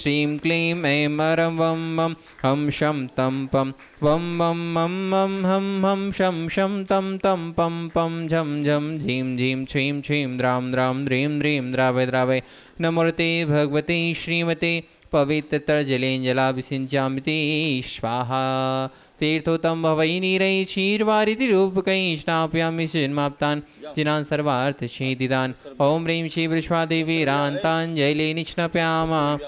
श्रीं क्लीं ऐं मरं वं मं हम शं तं पं वं मं मं मं हम शं तं तं पं पं झं झं झीं झीं छ्रीं छ्रीं द्रां द्रां द्रीं द्रीं द्रावय द्रावय नमोते भगवते श्रीमते पवित्रतरजलेञ्जलाभिषिञ्चामिति स्वाहा। तीर्थोत्तम भवै नीरै क्षीरवारिधिरूपकै स्नापयामि जन्माप्तान् जिनान् सर्वार्थसिद्धिदान्। ॐ ह्रीं श्री वृषभादेवीरान्ताञ्जलिं निष्णपयामः।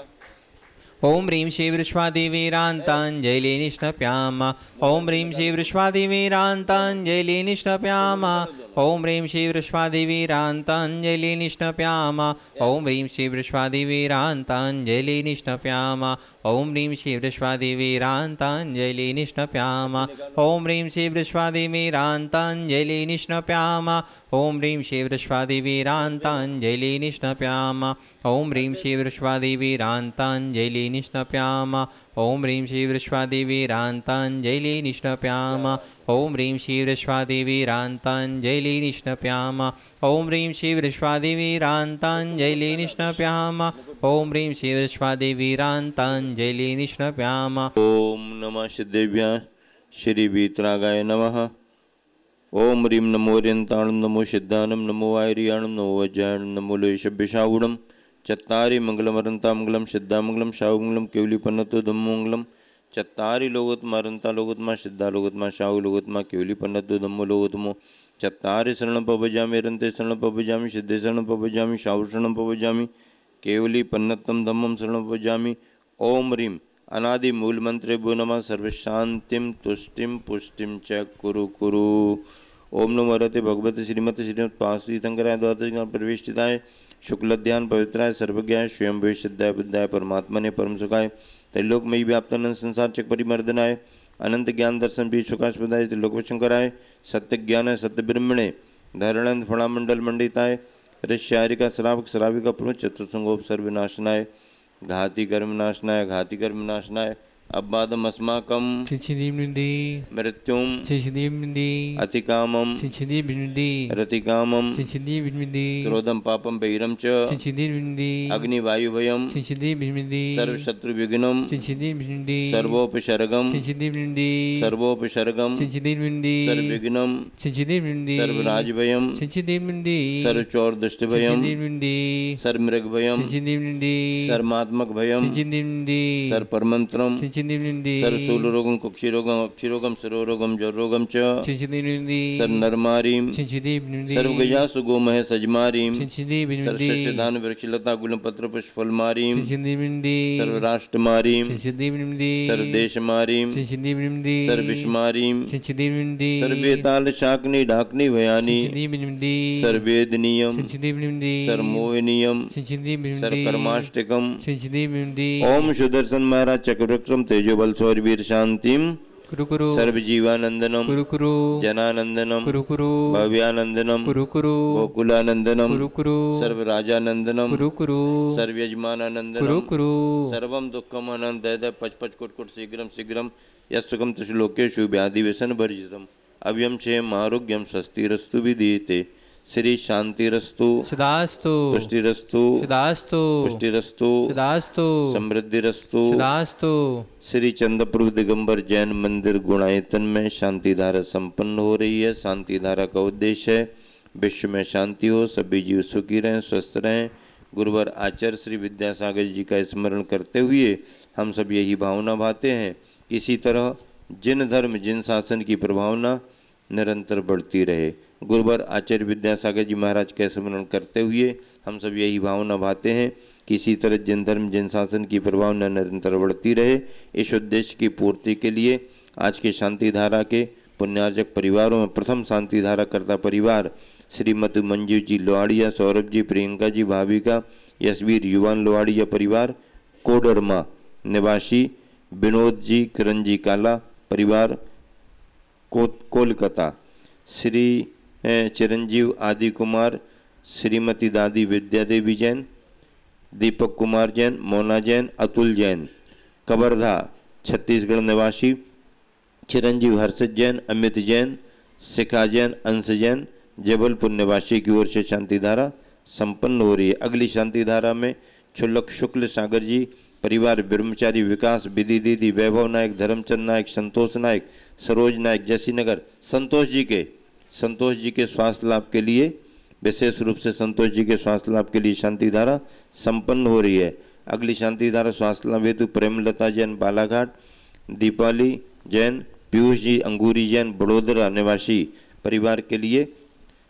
ॐ ह्रीं श्री वृषभादेवीरान्ताञ्जलिं निष्णपयामः। ॐ ह्रीं श्री वृषभादेवीरान्ताञ्जलिं निष्णपयामः। ॐ ह्रीं श्री वृषभादेवीरान्ताञ्जलिं निष्णपयामः। ॐ ह्रीं श्री वृषभादेवीरान्ताञ्जलिं निष्णपयामः। ॐ ह्रीं श्री वृषभादेवीरान्ताञ्जलिं निष्णपयामः। ॐ ह्रीं श्री वृषभादेवीरान्ताञ्जलिं निष्णपयामः। ॐ ह्रीं श्री वृषभादेवीरान्ताञ्जलिं निष्णपयामः। ॐ ह्रीं श्री वृषभादेवीरान्ताञ्जलिं निष्णपयामः। ॐ ह्रीं श्री वृषभादेवीरान्ताञ्जलिं निष्णपयामः। ॐ ह्रीं श्री वृषभादेवीरान्ताञ्जलिं निष्णपयामः। ॐ ह्रीं श्री वृषभादेवीरान्ताञ्जलिं निष्णपयामः। ॐ ह्रीं श्री वृषभादेवीरान्ताञ्जलिं निष्णपयामः। ॐ नमः सिद्धेभ्यः श्री वीतरागाय नमः। ॐ ह्रीं नमो ओरियन्ताणं नमो सिद्धानं नमो आयर्याणं नमो वज्रायणं नमो लोयशभ्यशावुणं चत्तारि मंगलमरन्ता मंगलम सिद्धामंगलम शाहुमंगलम केवलीपन्नतो धम्मोमंगलम चत्तारि लोकोत्तमारन्ता लोकोत्तमा सिद्धा लोकोत्तमा शाहु लोकोत्तमा केवलीपन्नतो धम्मो लोकोत्तमो चत्तारि शरणं पवजामि रन्ते शरणं पवजामि सिद्धे शरणं पवजामि शाहु शरणं पवजामि केवलीपन्नतं धम्मं शरणं पवजामि। ओम ह्रीं अनादि मूल मंत्रे भो नमः सर्वशांतिं तुष्टिं पुष्टिं च कुरु कुरु। ओम नमो हरते भगवते श्रीमते श्रीमत्पार्श्वी शंकराय द्वादश प्रविष्टिताय शुक्लध्यान पवित्राय सर्वज्ञाय स्वयं सिद्धाय बुद्धाय परमात्मने परम सुखाय त्रैलोकमयी व्याप्तानंद संसार चक परिमर्दनाय अनंत ज्ञान दर्शन भी सुखास्पदाय त्रिलोकशंकराय सत्य ज्ञान सत्य ब्रह्मणे धरणंद फणामंडल मंडिताय ऋष्यारिका श्रावक श्राविका पुरुष चतुर्संगोपसर्व विनाशनाय घाति कर्म नाशनाय घाति कर्म नाशनाय अब्बादम अस्माकम मृत्युम अतिकामम रतिकामम क्रोधम पापम बहिरम च अग्निवायुभयम सर्वशत्रु विघ्नम सर्वोपसर्गम सर्वोपसर्गम सर्वविघ्नम सर्वराजभयम सर्वचौरदुष्टभयम सर्वमृगभयम सर्वमात्मक भयम सर्वपरमंत्रम सर्वशूलरोगम कुक्षिरोगम अक्षिरोगम सरोरोगम जरोगम च सर्वनरमारीम सर्वगजासु गोमह सजमारीम सर्वशस्यधान वृक्षलता गुलपत्र पुष्पफलमारीम सर्वराष्ट्रमारीम सर्वदेशमारीम सर्वविषमारीम सर्वेताल शाकनी ढाकनी भयानी सर्वेदनीयम सर्वमोहनीयम सर्वकर्माष्टकम। ओम सुदर्शन महाराज चक्रवृक्षम तेजोबल सौरवीर शांतिम सर्वजीवानंदनम जनानंदनम भव्यानंदनम गोकुलानंदनम सर्वराजानंदनम सर्वयजमानानंदनम सर्वम दुःखम अनंत पच पच कुट कुट शीघ्रम शीघ्रम यस्सुखम त्रिलोकेषु व्याधि व्यसन वर्जितम अव्यम क्षेम आरोग्यम स्वस्तिरस्तु विधीयते श्री शांतिरस्तु सदास्तु पुष्टिरस्तु सदास्तु पुष्टिरस्तु सदास्तु समृद्धिरस्तु सदास्तु। श्री चंद्रप्रभु दिगंबर जैन मंदिर गुणायतन में शांति धारा संपन्न हो रही है। शांति धारा का उद्देश्य है विश्व में शांति हो, सभी जीव सुखी रहें, स्वस्थ रहें। गुरुवर आचार्य श्री विद्यासागर जी का स्मरण करते हुए हम सब यही भावना भाते हैं। इसी तरह जिन धर्म जिन शासन की प्रभावना निरंतर बढ़ती रहे। गुरुवर आचार्य विद्यासागर जी महाराज का स्मरण करते हुए हम सब यही भावना भाते हैं कि इसी तरह जिन धर्म जिन शासन की प्रभावना निरंतर बढ़ती रहे। इस उद्देश्य की पूर्ति के लिए आज के शांति धारा के पुण्यार्जक परिवारों में प्रथम शांति धारा कर्ता परिवार श्रीमती मंजू जी लोहाड़िया, सौरभ जी, प्रियंका जी, भाविका, यशवीर, युवान लोहाड़िया परिवार, कोडरमा निवासी विनोद जी, किरण जी काला परिवार कोलकाता, श्री चिरंजीव आदि कुमार, श्रीमती दादी विद्या देवी जैन, दीपक कुमार जैन, मोना जैन, अतुल जैन कबरधा छत्तीसगढ़ निवासी, चिरंजीव हर्षित जैन, अमित जैन, शिखा जैन, अंश जैन जबलपुर निवासी की ओर से शांति धारा संपन्न हो रही है। अगली शांति धारा में क्षुल्लक शुक्ल सागर जी परिवार ब्रह्मचारी विकास, विधि दीदी, वैभव नायक, धर्मचंद नायक, संतोष नायक, सरोज नायक, जसीनगर। संतोष जी के स्वास्थ्य लाभ के लिए, विशेष रूप से संतोष जी के स्वास्थ्य लाभ के लिए शांति धारा संपन्न हो रही है। अगली शांति धारा स्वास्थ्य लाभ हेतु प्रेमलता जैन बालाघाट, दीपाली जैन, पीयूष जी अंगूरी जैन बड़ोदरा निवासी परिवार के लिए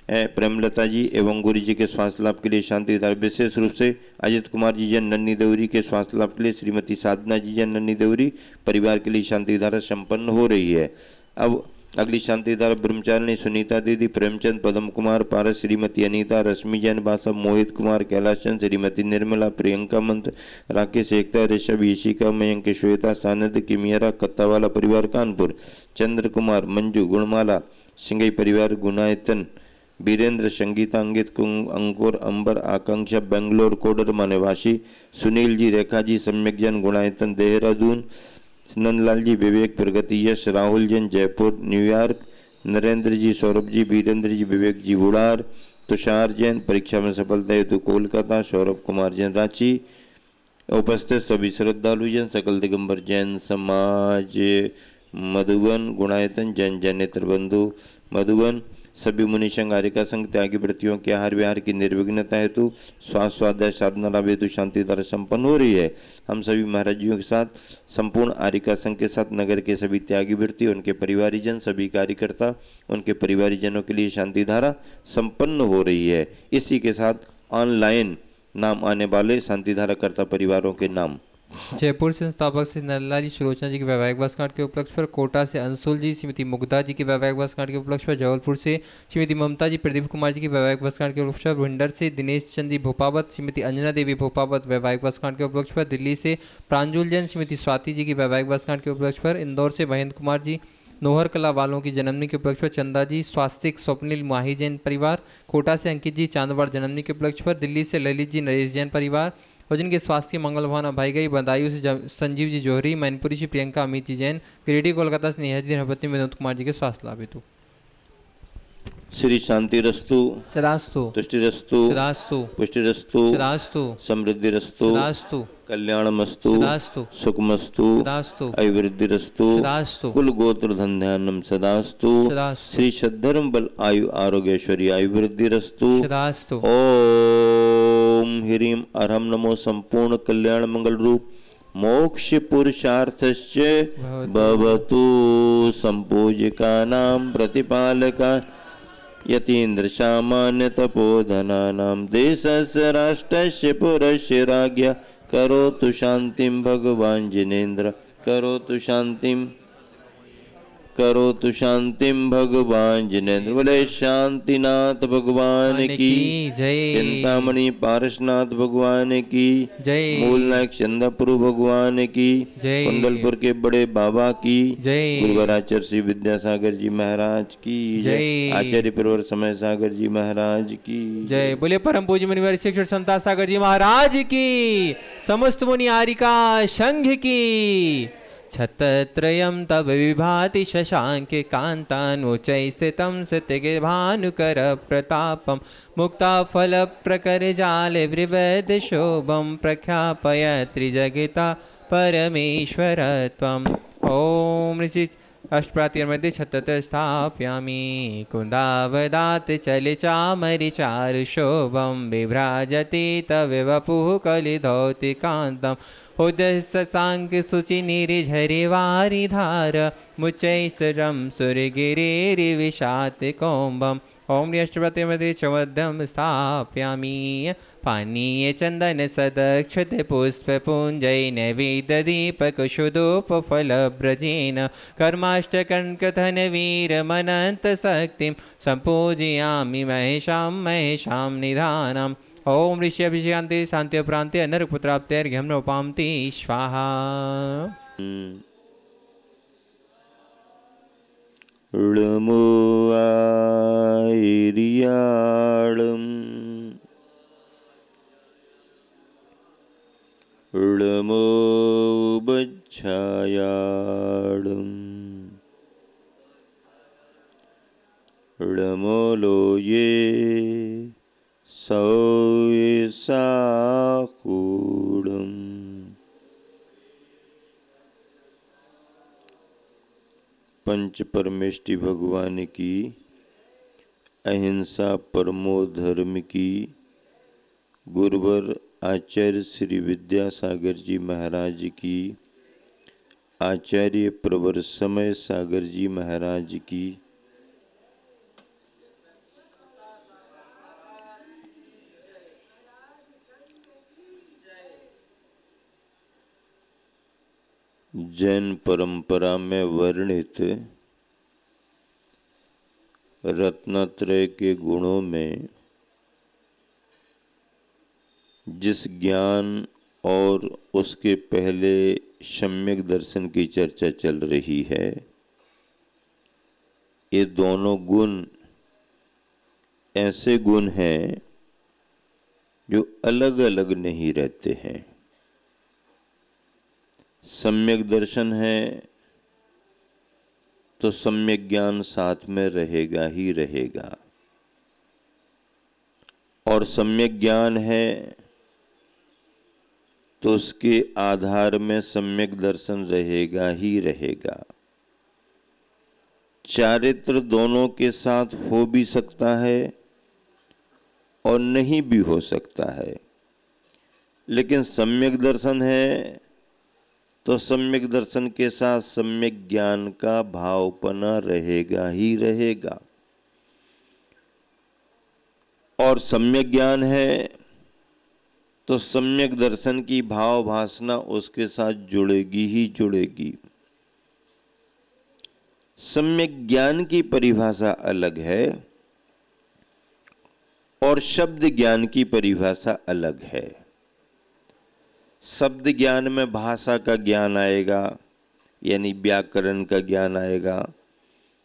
प्रेमलता जी एवं अंगूरी जी के स्वास्थ्य लाभ के लिए शांति धारा। विशेष रूप से अजित कुमार जी जैन नन्नी देवरी के स्वास्थ्य लाभ के लिए श्रीमती साधना जी जैन नन्नी देवरी परिवार के लिए शांति धारा संपन्न हो रही है। अब अगली शांति धारा ब्रह्मचारिणी सुनीता दीदी, प्रेमचंद, पदम कुमार पारस, श्रीमती अनीता, रश्मि जैन बासा, मोहित कुमार, कैलाश चंद, श्रीमती निर्मला, प्रियंका मंत्र, राकेश एकता, ऋषभ, ईशिका, मयंक, श्वेता, सानद, किमियरा, कत्तावाला परिवार कानपुर, चंद्र कुमार, मंजू, गुणमाला, सिंगई परिवार गुनायतन, वीरेंद्र, संगीता, अंकित, अंकुर, अंबर, आकांक्षा, बेंगलोर कोडरमा निवासी, सुनील जी, रेखा जी, सम्यक जैन गुणायतन देहरादून, नंदलाल जी, विवेक, प्रगति, यश, राहुल जैन जयपुर न्यूयॉर्क, नरेंद्र जी, सौरभ जी, वीरेंद्र जी, विवेक जी बुढ़ार, तुषार जैन परीक्षा में सफलता हेतु कोलकाता, सौरभ कुमार जैन रांची। उपस्थित सभी श्रद्धालु जैन, सकल दिगंबर जैन समाज मधुबन, गुणायतन जैन, जैन नेत्र बंधु मधुबन, सभी मुनि संघ, आरिका संघ, त्यागी वृत्तियों के आहार विहार की निर्विघ्नता हेतु श्वास स्वाध्याय साधना लाभ हेतु शांति द्वारा संपन्न हो रही है। हम सभी महाराजियों के साथ, संपूर्ण आरिका संघ के साथ, नगर के सभी त्यागी वृत्ति, उनके परिवारीजन, सभी कार्यकर्ता, उनके परिवारीजनों के लिए शांति धारा संपन्न हो रही है। इसी के साथ ऑनलाइन नाम आने वाले शांति धारा कर्ता परिवारों के नाम: जयपुर से संस्थापक श्री नंदलाल जी सुलोचना जी के वैवाहिक वर्षगांठ के उपलक्ष्य पर, कोटा से अंशुल जी, श्रीमती मुग्धा जी के वैवाहिक वर्षगांठ के उपलक्ष्य पर, जबलपुर से श्रीमती ममता जी, प्रदीप कुमार जी के वैवाहिक वर्षगांठ के उपलक्ष्य पर, भिंडर से दिनेश चंद जी भोपावत, श्रीमती अंजना देवी भोपावत वैवाहिक वर्षगांठ के उपलक्ष्य पर, दिल्ली से प्रांजुल जैन, श्रीमती स्वाति जी की वैवाहिक वर्षगांठ के उपलक्ष्य पर, इंदौर से महेंद्र कुमार जी नोहर कला वालों की जन्मदिन के उपलक्ष्य पर, चंदा जी स्वास्तिक स्वप्निल माही जैन परिवार, कोटा से अंकित जी चांदवाड़ जन्मदिन के उपलक्ष्य पर, दिल्ली से ललित जी नरेश जैन परिवार और जिनके स्वास्थ्य मंगल भावना भाई गई, बदायूं से संजीव जी जौहरी, मैनपुरी से प्रियंका अमित जी जैन, गिरिडीह कोलकाता से नेहा जी धनपति विनोद कुमार जी के स्वास्थ्य लाभ हेतु। श्री शांतिरस्तु, सदास्तु, तुष्टिरस्तु, सदास्तु, पुष्टिरस्तु, सदास्तु, समृद्धिरस्तु, सदास्तु, कल्याणमस्तु, सदास्तु, सुखमस्तु, सदास्तु, ऐवृद्धिरस्तु, सदास्तु, कुल गोत्र धन ध्यानम सदास्तु, सदास्तु, श्री सद्धर्म बल आयु आरोग्यश्वरी आयुवृद्धिरस्तु, सदास्तु। ओम ह्रीम अरहम नमो संपूर्ण कल्याण मंगल रूप मोक्ष पुरुषार्थस्य भवतु संपूजिकानां प्रतिपालका यतीन्द्र सामान्य तपोधनानां देशस्य राष्ट्रस्य पुरस्य राज्ञा करोतु शांतिं भगवान जिनेन्द्र करोतु शांतिं भगवान जिनेन्द्र। बोले शांतिनाथ भगवान की जय, चिंतामणि पारसनाथ भगवान की जय, मूलनायक चंदापुर भगवान की जय, कुंडलपुर के बड़े बाबा की जय, गुरुवराचार्य श्री विद्यासागर जी महाराज की जय, आचार्य प्रवर समय सागर जी महाराज की जय। बोले परम पूज्य मुनिवर शिक्षण संता सागर जी महाराज की, समस्त मुनि आरिका संघ की। छत्रत्रयं तव विभाति शशांके कांतानुचै स्थितं सत्यगे भानुकर प्रतापं मुक्ताफल प्रकर जाले वृवद शोभं प्रख्यापय त्रिजगिता परमेश्वर त्वम्। ओम ऋषि अष्टप्रातिर मध्ये छतत स्थापयामि कुंदावदात चल चामरि चारु शोभं विभ्राजति तव वपुः कलिधौतिकान्तं उदयसांग सुचि निर्झरि वारि धार मुचैसरं सुरगिरिविशात कौम्बम्। ओम अष्टप्रातिर मध्ये चमध्यं स्थापयामि पानीय चंदन सदक्षत पुष्प पुंजय नैवेद्य दीपक शुद्धोप फल ब्रजेन कर्माष्टकंकृतन वीर मनंत शक्तिं संपूजयामि महेशां निधानम्। ओम ऋषि अभिषेकांते शांति प्रांते नरपुत्राप्तेर्घ्यं नोपान्ति स्वाहा। ळमो आयरियाळं ळमो बच्छायाळं ळमो लोये सौसाकूडं पंच परमेष्टि भगवान की, अहिंसा परमो धर्म की, गुरुवर आचार्य श्री विद्यासागर जी महाराज की, आचार्य प्रवर समय सागर जी महाराज की, जैन परंपरा में वर्णित रत्नत्रय के गुणों में जिस ज्ञान और उसके पहले सम्यक दर्शन की चर्चा चल रही है, ये दोनों गुण ऐसे गुण हैं जो अलग अलग नहीं रहते हैं। सम्यक दर्शन है तो सम्यक ज्ञान साथ में रहेगा ही रहेगा, और सम्यक ज्ञान है तो उसके आधार में सम्यक दर्शन रहेगा ही रहेगा। चारित्र दोनों के साथ हो भी सकता है और नहीं भी हो सकता है, लेकिन सम्यक दर्शन है तो सम्यक दर्शन के साथ सम्यक ज्ञान का भावपना रहेगा ही रहेगा, और सम्यक ज्ञान है तो सम्यक दर्शन की भाव भासना उसके साथ जुड़ेगी ही जुड़ेगी। सम्यक ज्ञान की परिभाषा अलग है और शब्द ज्ञान की परिभाषा अलग है। शब्द ज्ञान में भाषा का ज्ञान आएगा, यानी व्याकरण का ज्ञान आएगा,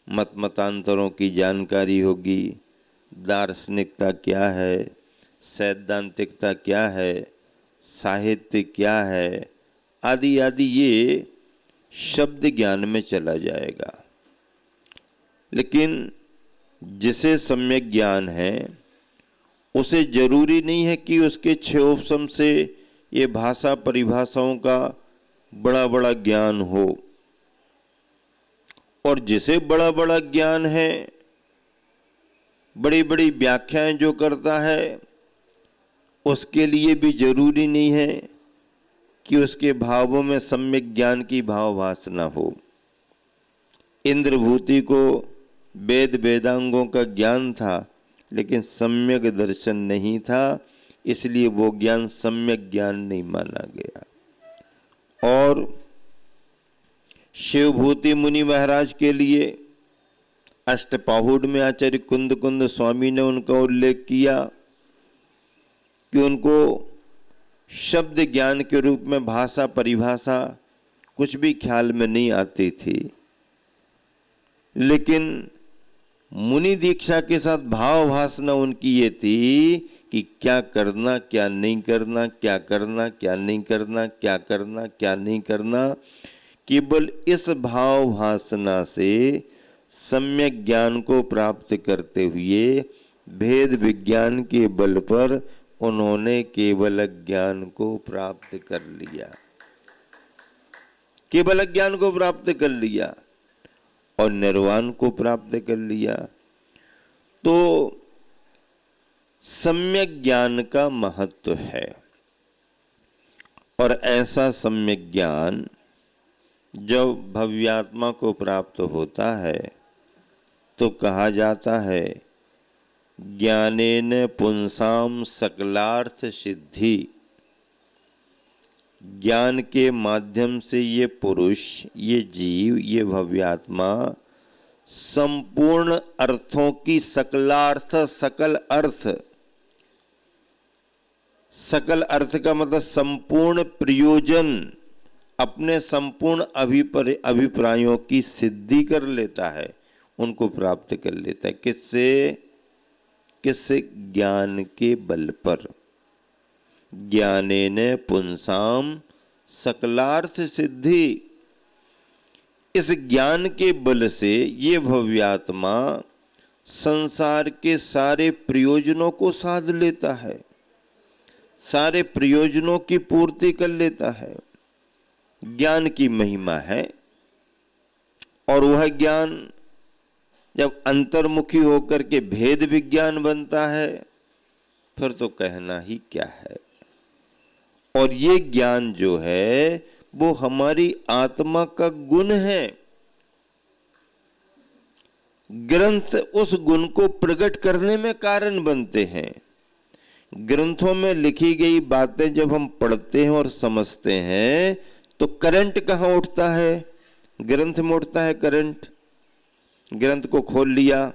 मत मतांतरों की जानकारी होगी, दार्शनिकता क्या है, सैद्धांतिकता क्या है, साहित्य क्या है, आदि आदि, ये शब्द ज्ञान में चला जाएगा। लेकिन जिसे सम्यक ज्ञान है उसे जरूरी नहीं है कि उसके छह उपशम से ये भाषा परिभाषाओं का बड़ा बड़ा ज्ञान हो, और जिसे बड़ा बड़ा ज्ञान है, बड़ी बड़ी व्याख्याएं जो करता है, उसके लिए भी जरूरी नहीं है कि उसके भावों में सम्यक ज्ञान की भाव वासना हो। इंद्रभूति को वेद वेदांगों का ज्ञान था, लेकिन सम्यक दर्शन नहीं था, इसलिए वो ज्ञान सम्यक ज्ञान नहीं माना गया। और शिवभूति मुनि महाराज के लिए अष्टपाहुड़ में आचार्य कुंद कुंद स्वामी ने उनका उल्लेख किया कि उनको शब्द ज्ञान के रूप में भाषा परिभाषा कुछ भी ख्याल में नहीं आती थी, लेकिन मुनि दीक्षा के साथ भाव भासना उनकी ये थी कि क्या करना क्या नहीं करना, क्या करना क्या नहीं करना, क्या करना क्या नहीं करना। केवल इस भाव भासना से सम्यक ज्ञान को प्राप्त करते हुए भेद विज्ञान के बल पर उन्होंने केवल ज्ञान को प्राप्त कर लिया, केवल ज्ञान को प्राप्त कर लिया और निर्वाण को प्राप्त कर लिया। तो सम्यक ज्ञान का महत्व है, और ऐसा सम्यक ज्ञान जब भव्यात्मा को प्राप्त होता है तो कहा जाता है ज्ञानेन पुंसाम सकलार्थ सिद्धि। ज्ञान के माध्यम से ये पुरुष, ये जीव, ये भव्यात्मा संपूर्ण अर्थों की सकलार्थ, सकल अर्थ, सकल अर्थ का मतलब संपूर्ण प्रयोजन, अपने संपूर्ण अभिप्रायों की सिद्धि कर लेता है, उनको प्राप्त कर लेता है। किससे? किससे? ज्ञान के बल पर। ज्ञानेन पुंसाम सकलार्थ सिद्धि। इस ज्ञान के बल से ये भव्यात्मा संसार के सारे प्रयोजनों को साध लेता है, सारे प्रयोजनों की पूर्ति कर लेता है। ज्ञान की महिमा है। और वह ज्ञान जब अंतर्मुखी होकर के भेद विज्ञान बनता है फिर तो कहना ही क्या है। और ये ज्ञान जो है वो हमारी आत्मा का गुण है। ग्रंथ उस गुण को प्रकट करने में कारण बनते हैं। ग्रंथों में लिखी गई बातें जब हम पढ़ते हैं और समझते हैं तो करंट कहाँ उठता है? ग्रंथ में उठता है करंट। ग्रंथ को खोल लिया,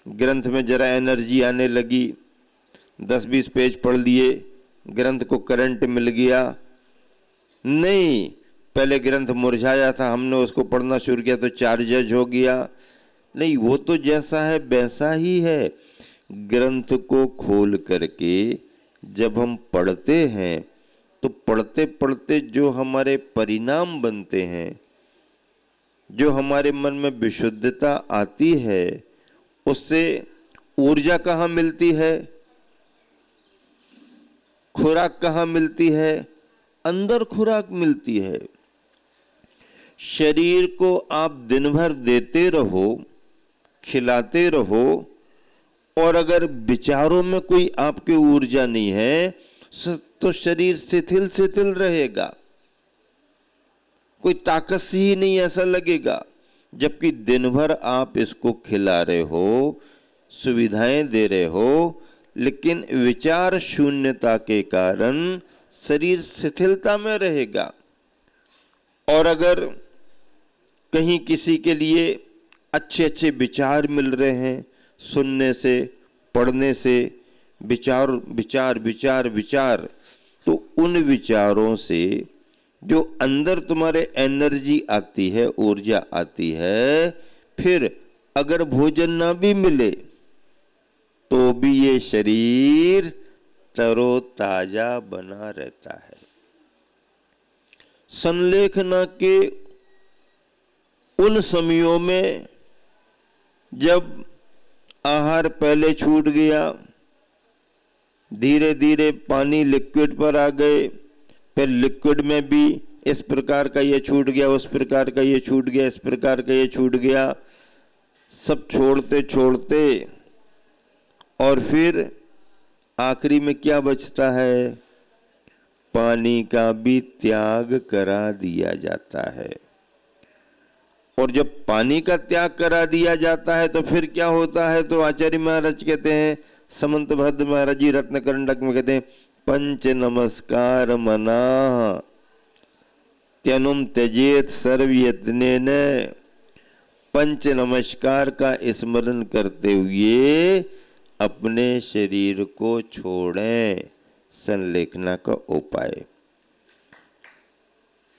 ग्रंथ में जरा एनर्जी आने लगी, 10-20 पेज पढ़ लिए, ग्रंथ को करंट मिल गया। नहीं, पहले ग्रंथ मुरझाया था, हमने उसको पढ़ना शुरू किया तो चार्ज हो गया। नहीं, वो तो जैसा है वैसा ही है। ग्रंथ को खोल करके जब हम पढ़ते हैं तो पढ़ते पढ़ते जो हमारे परिणाम बनते हैं, जो हमारे मन में विशुद्धता आती है, उससे ऊर्जा कहाँ मिलती है? खुराक कहाँ मिलती है? अंदर खुराक मिलती है। शरीर को आप दिन भर देते रहो, खिलाते रहो, और अगर विचारों में कोई आपकी ऊर्जा नहीं है तो शरीर शिथिल शिथिल रहेगा, कोई ताकत सी ही नहीं ऐसा लगेगा। जबकि दिन भर आप इसको खिला रहे हो, सुविधाएं दे रहे हो, लेकिन विचार शून्यता के कारण शरीर शिथिलता में रहेगा। और अगर कहीं किसी के लिए अच्छे अच्छे विचार मिल रहे हैं, सुनने से, पढ़ने से, विचार विचार विचार विचार, तो उन विचारों से जो अंदर तुम्हारे एनर्जी आती है, ऊर्जा आती है, फिर अगर भोजन ना भी मिले तो भी ये शरीर तरोताजा बना रहता है। संलेखना के उन समयों में जब आहार पहले छूट गया, धीरे धीरे पानी लिक्विड पर आ गए, फिर लिक्विड में भी इस प्रकार का ये छूट गया, उस प्रकार का ये छूट गया, इस प्रकार का ये छूट गया, सब छोड़ते छोड़ते और फिर आखिरी में क्या बचता है? पानी का भी त्याग करा दिया जाता है। और जब पानी का त्याग करा दिया जाता है तो फिर क्या होता है? तो आचार्य महाराज कहते हैं, समंत भद्र महाराज जी रत्नकरंडक में कहते हैं, पंच नमस्कार मना त्यनुम त्यजेत सर्व यत्नेन। पंच नमस्कार का स्मरण करते हुए अपने शरीर को छोड़ें। संलेखना का उपाय।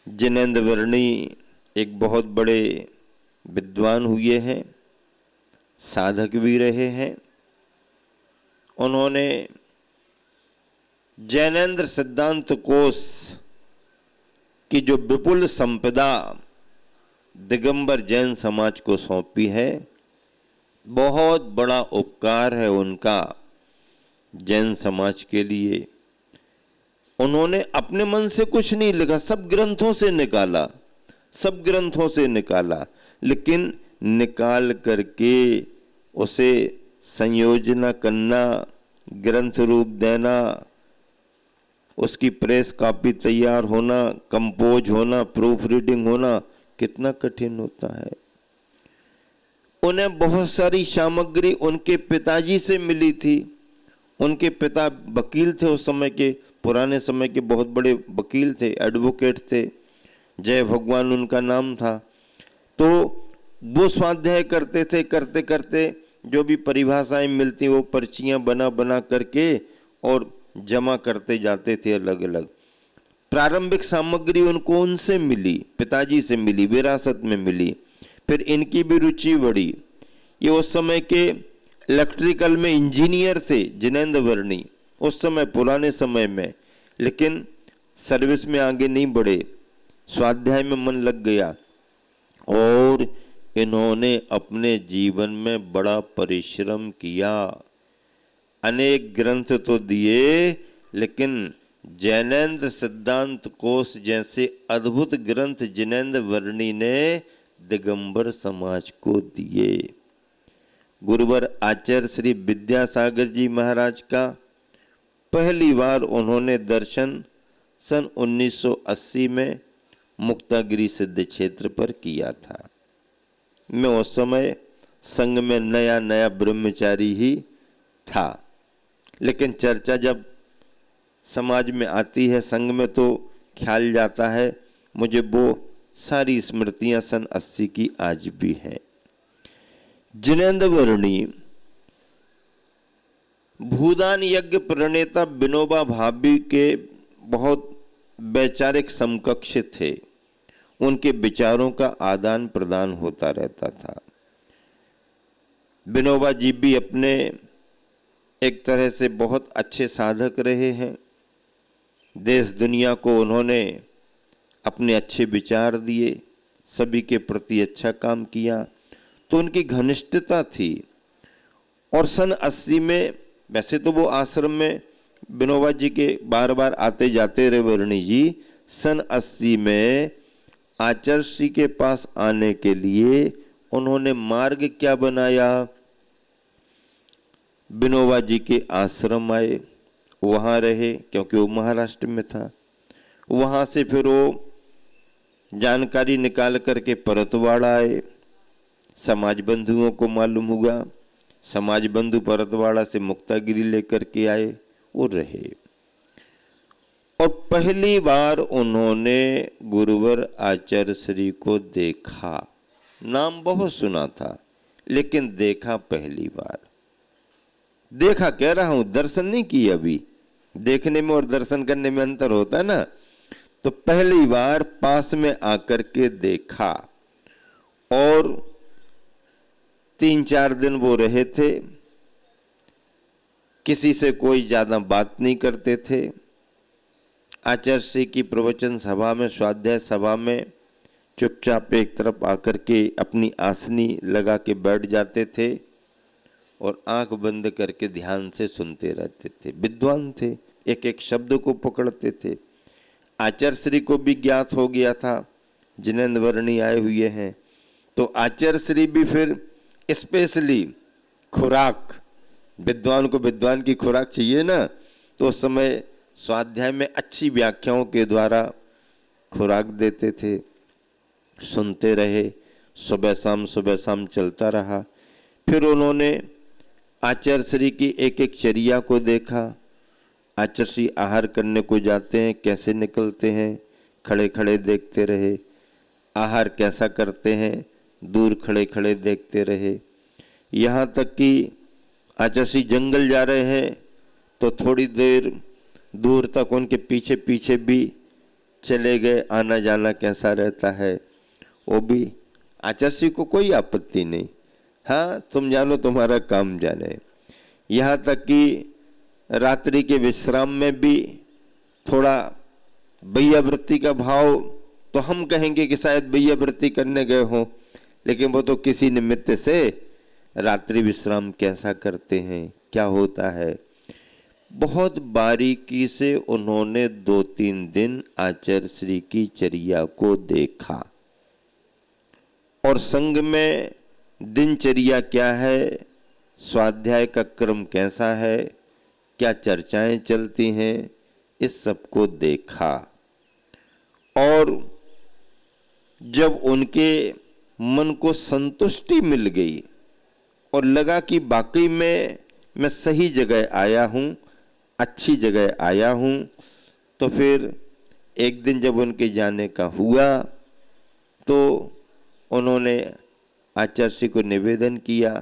जिनेंद्र वर्णी एक बहुत बड़े विद्वान हुए हैं, साधक भी रहे हैं। उन्होंने जैनेन्द्र सिद्धांत कोश की जो विपुल संपदा दिगंबर जैन समाज को सौंपी है, बहुत बड़ा उपकार है उनका जैन समाज के लिए। उन्होंने अपने मन से कुछ नहीं लिखा, सब ग्रंथों से निकाला, सब ग्रंथों से निकाला, लेकिन निकाल करके उसे संयोजना करना, ग्रंथ रूप देना, उसकी प्रेस कॉपी तैयार होना, कंपोज होना, प्रूफ रीडिंग होना कितना कठिन होता है। उन्हें बहुत सारी सामग्री उनके पिताजी से मिली थी। उनके पिता वकील थे, उस समय के, पुराने समय के बहुत बड़े वकील थे, एडवोकेट थे, जय भगवान उनका नाम था। तो वो स्वाध्याय करते थे, करते करते जो भी परिभाषाएं मिलती वो पर्चियां बना बना करके और जमा करते जाते थे अलग अलग। प्रारंभिक सामग्री उनको उनसे मिली, पिताजी से मिली, विरासत में मिली। फिर इनकी भी रुचि बढ़ी। ये उस समय के इलेक्ट्रिकल में इंजीनियर थे जिनेंद्र वर्णी, उस समय पुराने समय में, लेकिन सर्विस में आगे नहीं बढ़े, स्वाध्याय में मन लग गया। और इन्होंने अपने जीवन में बड़ा परिश्रम किया, अनेक ग्रंथ तो दिए, लेकिन जैनेन्द्र सिद्धांत कोश जैसे अद्भुत ग्रंथ जिनेंद्र वर्णी ने दिगंबर समाज को दिए। गुरुवर आचार्य श्री विद्यासागर जी महाराज का पहली बार उन्होंने दर्शन सन 1980 में मुक्तागिरी सिद्ध क्षेत्र पर किया था। मैं उस समय संघ में नया नया ब्रह्मचारी ही था, लेकिन चर्चा जब समाज में आती है संघ में तो ख्याल जाता है। मुझे वो सारी स्मृतियां सन 80 की आज भी हैं। जिनेंद्र वर्णी भूदान यज्ञ प्रणेता विनोबा भावे के बहुत वैचारिक समकक्ष थे। उनके विचारों का आदान प्रदान होता रहता था। विनोबा जी भी अपने एक तरह से बहुत अच्छे साधक रहे हैं। देश दुनिया को उन्होंने अपने अच्छे विचार दिए, सभी के प्रति अच्छा काम किया, तो उनकी घनिष्ठता थी। और सन 80 में, वैसे तो वो आश्रम में विनोबा जी के बार बार आते जाते रहे वर्णी जी, सन 80 में आचार्य श्री के पास आने के लिए उन्होंने मार्ग क्या बनाया, विनोबा जी के आश्रम आए, वहाँ रहे, क्योंकि वो महाराष्ट्र में था। वहाँ से फिर वो जानकारी निकाल करके परतवाड़ा आए। समाज बंधुओं को मालूम हुआ, समाज बंधु परतवाड़ा से मुक्तागिरी लेकर के आए, वो रहे। और पहली बार उन्होंने गुरुवर आचार्य श्री को देखा। नाम बहुत सुना था, लेकिन देखा पहली बार। देखा कह रहा हूं, दर्शन नहीं किया। अभी देखने में और दर्शन करने में अंतर होता है ना। तो पहली बार पास में आकर के देखा और 3-4 दिन वो रहे थे। किसी से कोई ज्यादा बात नहीं करते थे। आचार्य श्री की प्रवचन सभा में, स्वाध्याय सभा में चुपचाप एक तरफ आकर के अपनी आसनी लगा के बैठ जाते थे और आंख बंद करके ध्यान से सुनते रहते थे। विद्वान थे, एक एक शब्द को पकड़ते थे। आचार्य श्री को भी ज्ञात हो गया था जिनेंद्र वर्णी आए हुए हैं, तो आचार्य श्री भी फिर स्पेशली खुराक, विद्वान को विद्वान की खुराक चाहिए ना, तो उस समय स्वाध्याय में अच्छी व्याख्याओं के द्वारा खुराक देते थे। सुनते रहे, सुबह शाम चलता रहा। फिर उन्होंने आचार्य श्री की एक एक चर्या को देखा। आचार्य श्री आहार करने को जाते हैं, कैसे निकलते हैं, खड़े खड़े देखते रहे। आहार कैसा करते हैं, दूर खड़े खड़े देखते रहे। यहाँ तक कि आचार्य श्री जंगल जा रहे हैं तो थोड़ी देर दूर तक उनके पीछे पीछे भी चले गए। आना जाना कैसा रहता है वो भी आचार्य श्री को कोई आपत्ति नहीं। हाँ, तुम जानो, तुम्हारा काम जाने। यहाँ तक कि रात्रि के विश्राम में भी थोड़ा भैयावृत्ति का भाव, तो हम कहेंगे कि शायद भैयावृत्ति करने गए हो, लेकिन वो तो किसी निमित्त से रात्रि विश्राम कैसा करते हैं, क्या होता है, बहुत बारीकी से उन्होंने 2-3 दिन आचार्य श्री की चर्या को देखा। और संघ में दिनचर्या क्या है, स्वाध्याय का क्रम कैसा है, क्या चर्चाएं चलती हैं, इस सब को देखा। और जब उनके मन को संतुष्टि मिल गई और लगा कि वाकई में मैं सही जगह आया हूँ, अच्छी जगह आया हूँ, तो फिर एक दिन जब उनके जाने का हुआ तो उन्होंने आचार्य श्री को निवेदन किया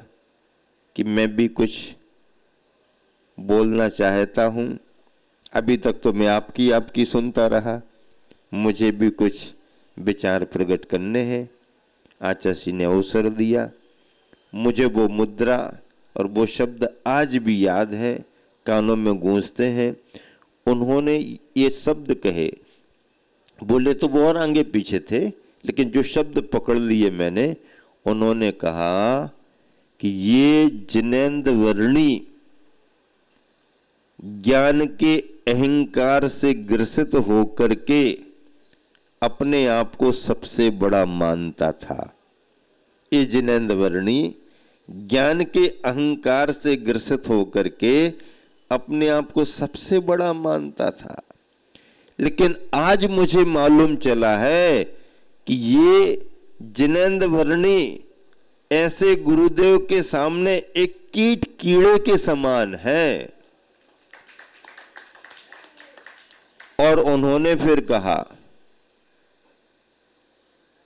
कि मैं भी कुछ बोलना चाहता हूँ। अभी तक तो मैं आपकी सुनता रहा, मुझे भी कुछ विचार प्रकट करने हैं। आचार्य श्री ने अवसर दिया। मुझे वो मुद्रा और वो शब्द आज भी याद हैं, कानों में गूंजते हैं। उन्होंने ये शब्द कहे, बोले तो वो और आगे पीछे थे, लेकिन जो शब्द पकड़ लिए मैंने, उन्होंने कहा कि ये जिनेंद्र वर्णी ज्ञान के अहंकार से ग्रसित होकर के अपने आप को सबसे बड़ा मानता था। ये जिनेंद्र वर्णी ज्ञान के अहंकार से ग्रसित होकर के अपने आप को सबसे बड़ा मानता था। लेकिन आज मुझे मालूम चला है कि ये जिनेंद्र वर्णी ऐसे गुरुदेव के सामने एक कीट कीड़े के समान है। और उन्होंने फिर कहा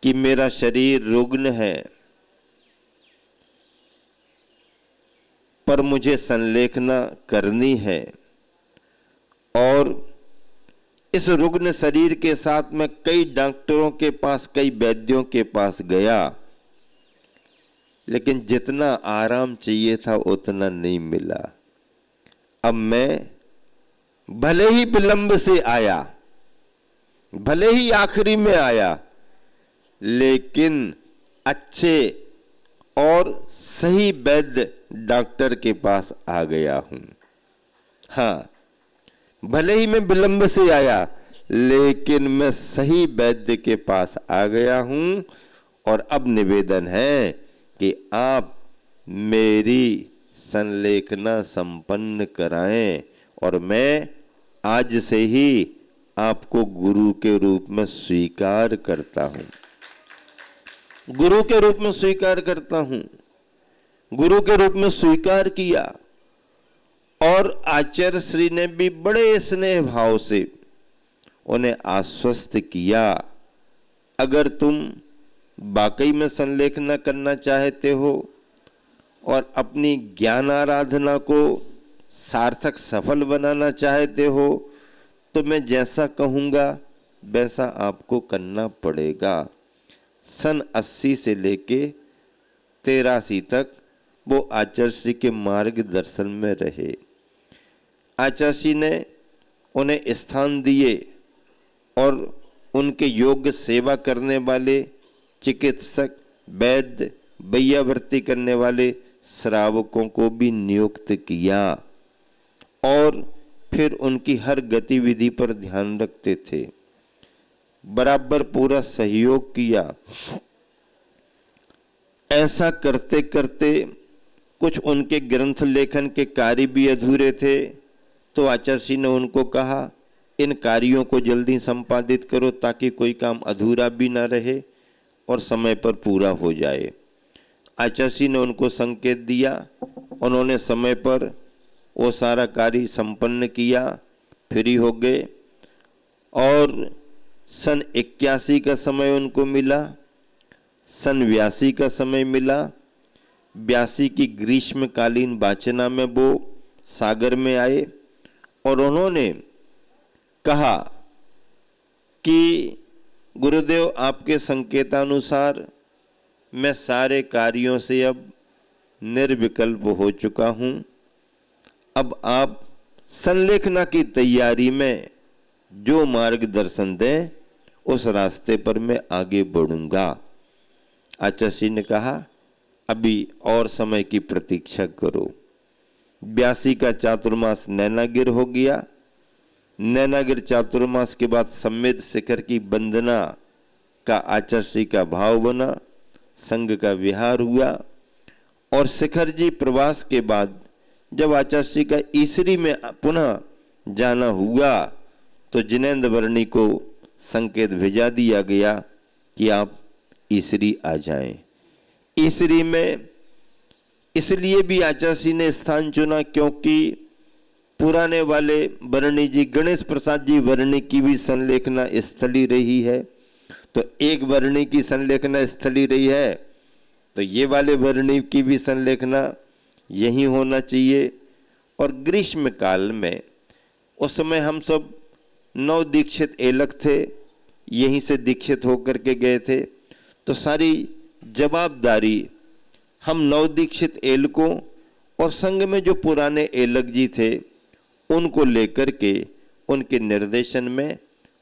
कि मेरा शरीर रुग्ण है, पर मुझे संलेखना करनी है। और इस रुग्ण शरीर के साथ मैं कई डॉक्टरों के पास, कई वैद्यों के पास गया, लेकिन जितना आराम चाहिए था उतना नहीं मिला। अब मैं भले ही विलंब से आया, भले ही आखिरी में आया, लेकिन अच्छे और सही वैद्य डॉक्टर के पास आ गया हूं। हाँ, भले ही मैं विलंब से आया, लेकिन मैं सही वैद्य के पास आ गया हूं। और अब निवेदन है कि आप मेरी संलेखना संपन्न कराएं और मैं आज से ही आपको गुरु के रूप में स्वीकार करता हूं। गुरु के रूप में स्वीकार करता हूं। गुरु के रूप में स्वीकार किया। और आचार्य श्री ने भी बड़े स्नेह भाव से उन्हें आश्वस्त किया, अगर तुम वाकई में संलेखना करना चाहते हो और अपनी ज्ञान आराधना को सार्थक सफल बनाना चाहते हो, तो मैं जैसा कहूँगा वैसा आपको करना पड़ेगा। सन 80 से लेके 83 तक वो आचार्य श्री के मार्गदर्शन में रहे। आचार्य श्री ने उन्हें स्थान दिए और उनके योग्य सेवा करने वाले चिकित्सक, वैद्य, बैयावर्ती करने वाले श्रावकों को भी नियुक्त किया और फिर उनकी हर गतिविधि पर ध्यान रखते थे, बराबर पूरा सहयोग किया। ऐसा करते करते कुछ उनके ग्रंथ लेखन के कार्य भी अधूरे थे, तो आचार्य श्री ने उनको कहा, इन कार्यों को जल्दी संपादित करो ताकि कोई काम अधूरा भी ना रहे और समय पर पूरा हो जाए। आचार्य श्री ने उनको संकेत दिया, उन्होंने समय पर वो सारा कार्य संपन्न किया, फ्री हो गए। और सन 81 का समय उनको मिला, सन 82 का समय मिला। 82 की ग्रीष्मकालीन वाचना में वो सागर में आए और उन्होंने कहा कि गुरुदेव, आपके संकेतानुसार मैं सारे कार्यों से अब निर्विकल्प हो चुका हूँ। अब आप संलेखना की तैयारी में जो मार्गदर्शन दें उस रास्ते पर मैं आगे बढ़ूंगा। आचार्य श्री ने कहा, अभी और समय की प्रतीक्षा करो। 82 का चातुर्मास नैनागिर हो गया। नैनागिर चातुर्मास के बाद सम्मेद शिखर की वंदना का आचार्य श्री का भाव बना, संघ का विहार हुआ। और शिखर जी प्रवास के बाद जब आचार्य श्री का ईसरी में पुनः जाना हुआ, तो जिनेंद्र वर्णी को संकेत भेजा दिया गया कि आप ईसरी आ जाएं। ईसरी में इसलिए भी आचार्य श्री ने स्थान चुना क्योंकि पुराने वाले वर्णी जी, गणेश प्रसाद जी वर्णी की भी संलेखना स्थली रही है। तो एक वर्णी की संलेखना स्थली रही है, तो ये वाले वर्णी की भी संलेखना यही होना चाहिए। और ग्रीष्म काल में उस समय हम सब नव दीक्षित एलक थे, यहीं से दीक्षित होकर के गए थे, तो सारी जवाबदारी हम नवदीक्षित एलकों और संघ में जो पुराने एलक जी थे उनको लेकर के उनके निर्देशन में,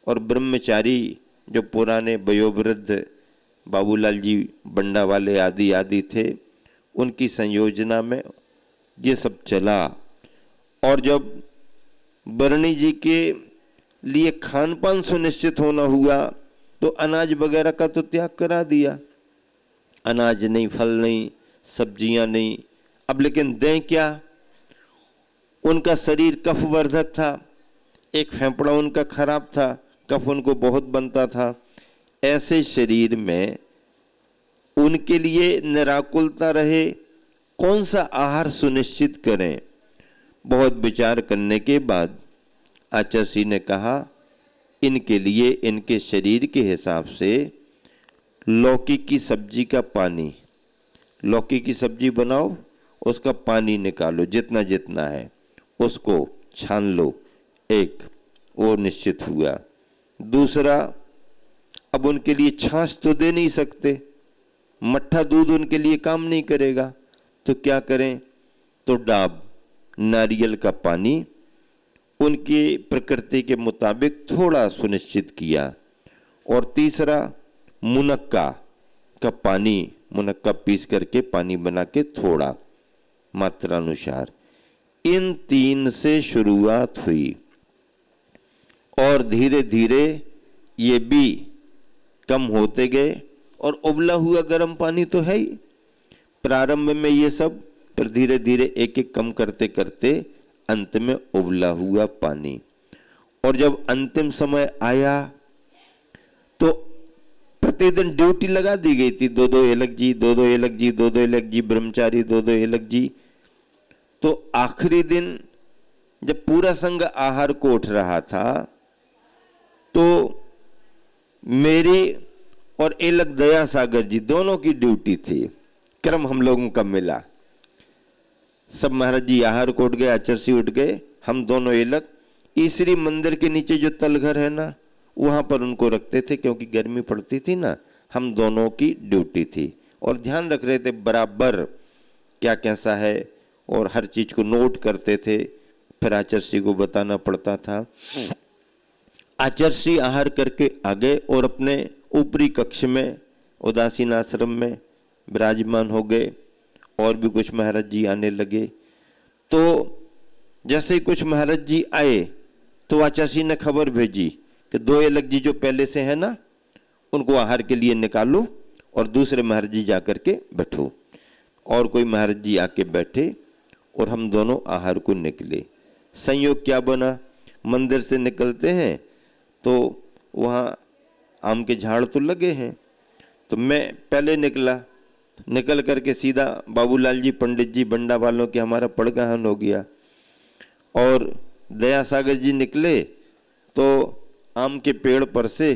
और ब्रह्मचारी जो पुराने वयोवृद्ध बाबूलाल जी बंडा वाले आदि आदि थे, उनकी संयोजना में ये सब चला। और जब वर्णी जी के लिए खान पान सुनिश्चित होना हुआ, तो अनाज वगैरह का तो त्याग करा दिया। अनाज नहीं, फल नहीं, सब्जियां नहीं। अब लेकिन दें क्या? उनका शरीर कफवर्धक था, एक फेफड़ा उनका खराब था, कफ उनको बहुत बनता था। ऐसे शरीर में उनके लिए निराकुलता रहे, कौन सा आहार सुनिश्चित करें? बहुत विचार करने के बाद आचार्य ने कहा, इनके लिए इनके शरीर के हिसाब से लौकी की सब्जी का पानी, लौकी की सब्जी बनाओ, उसका पानी निकालो जितना जितना है, उसको छान लो, एक वो निश्चित हुआ। दूसरा, अब उनके लिए छाछ तो दे नहीं सकते, मट्ठा दूध उनके लिए काम नहीं करेगा, तो क्या करें? तो डाब, नारियल का पानी उनकी प्रकृति के मुताबिक थोड़ा सुनिश्चित किया। और तीसरा, मुनक्का का पानी, मुनक्का पीस करके पानी बना के थोड़ा मात्रानुसार। इन 3 से शुरुआत हुई और धीरे धीरे ये भी कम होते गए। और उबला हुआ गर्म पानी तो है ही, प्रारंभ में ये सब, पर धीरे धीरे एक एक कम करते करते अंत में उबला हुआ पानी। और जब अंतिम समय आया तो प्रतिदिन ड्यूटी लगा दी गई थी, 2-2 एलक जी, 2-2 एलक जी, 2-2 एलक जी, ब्रह्मचारी 2-2 एलक जी। तो आखिरी दिन जब पूरा संघ आहार को उठ रहा था तो मेरी और एलक दया सागर जी दोनों की ड्यूटी थी, क्रम हम लोगों का मिला। सब महाराज जी आहार को उठ गए, आचार्य उठ गए, हम दोनों एलक ईसरी मंदिर के नीचे जो तलघर है ना, वहां पर उनको रखते थे, क्योंकि गर्मी पड़ती थी ना। हम दोनों की ड्यूटी थी और ध्यान रख रहे थे बराबर क्या कैसा है, और हर चीज को नोट करते थे, फिर आचार्य को बताना पड़ता था। आचार्य आहार करके आ गए और अपने ऊपरी कक्ष में उदासीन आश्रम में विराजमान हो गए। और भी कुछ महाराज जी आने लगे। तो जैसे ही कुछ महाराज जी आए तो आचार्य ने खबर भेजी कि 2 एलक जी जो पहले से है ना, उनको आहार के लिए निकालो और दूसरे महाराज जी जाकर के बैठो। और कोई महाराज जी आके बैठे और हम दोनों आहार को निकले। संयोग क्या बना, मंदिर से निकलते हैं तो वहाँ आम के झाड़ तो लगे हैं, तो मैं पहले निकला, निकल करके सीधा बाबूलाल जी पंडित जी बंडा वालों के हमारा पड़गहन हो गया। और दया सागर जी निकले तो आम के पेड़ पर से